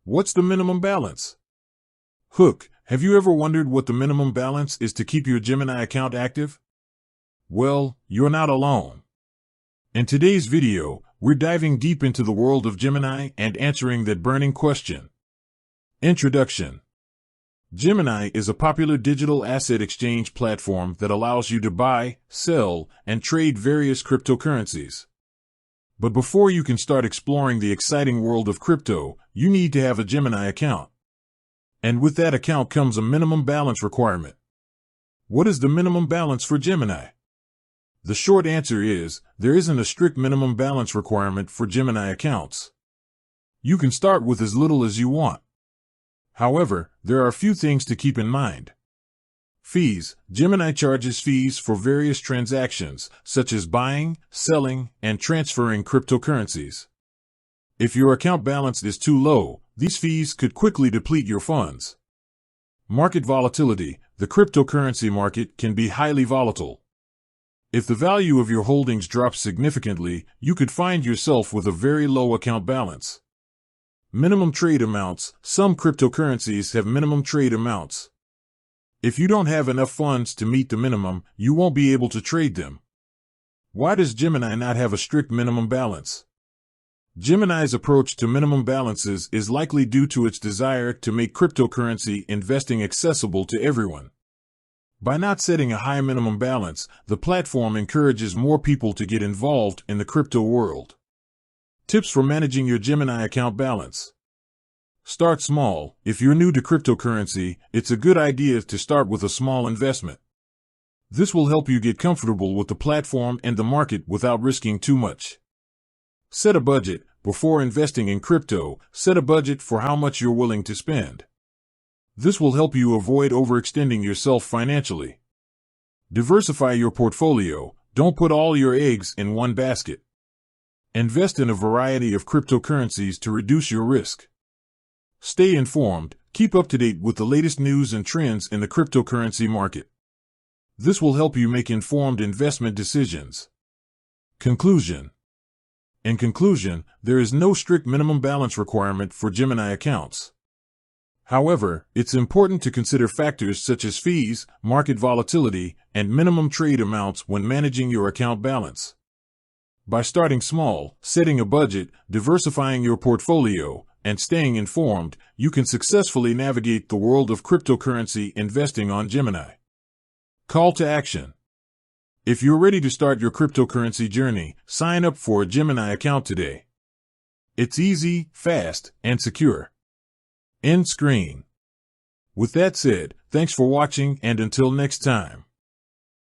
What's the minimum balance? Hook, have you ever wondered what the minimum balance is to keep your Gemini account active? Well, you're not alone. In today's video, we're diving deep into the world of Gemini and answering that burning question. Introduction. Gemini is a popular digital asset exchange platform that allows you to buy, sell, and trade various cryptocurrencies. But before you can start exploring the exciting world of crypto, you need to have a Gemini account. And with that account comes a minimum balance requirement. What is the minimum balance for Gemini? The short answer is, there isn't a strict minimum balance requirement for Gemini accounts. You can start with as little as you want. However, there are a few things to keep in mind. Fees. Gemini charges fees for various transactions, such as buying, selling, and transferring cryptocurrencies. If your account balance is too low, these fees could quickly deplete your funds. Market volatility. The cryptocurrency market can be highly volatile. If the value of your holdings drops significantly, you could find yourself with a very low account balance. Minimum trade amounts. Some cryptocurrencies have minimum trade amounts. If you don't have enough funds to meet the minimum, you won't be able to trade them. Why does Gemini not have a strict minimum balance? Gemini's approach to minimum balances is likely due to its desire to make cryptocurrency investing accessible to everyone. By not setting a high minimum balance, the platform encourages more people to get involved in the crypto world. Tips for managing your Gemini account balance. Start small. If you're new to cryptocurrency, it's a good idea to start with a small investment. This will help you get comfortable with the platform and the market without risking too much. Set a budget. Before investing in crypto, set a budget for how much you're willing to spend. This will help you avoid overextending yourself financially. Diversify your portfolio. Don't put all your eggs in one basket. Invest in a variety of cryptocurrencies to reduce your risk. Stay informed. Keep up to date with the latest news and trends in the cryptocurrency market. This will help you make informed investment decisions. Conclusion. In conclusion, there is no strict minimum balance requirement for Gemini accounts. However, it's important to consider factors such as fees, market volatility, and minimum trade amounts when managing your account balance. By starting small, setting a budget, diversifying your portfolio, and staying informed, you can successfully navigate the world of cryptocurrency investing on Gemini. Call to action. If you're ready to start your cryptocurrency journey, sign up for a Gemini account today. It's easy, fast, and secure. End screen. With that said, thanks for watching, and until next time.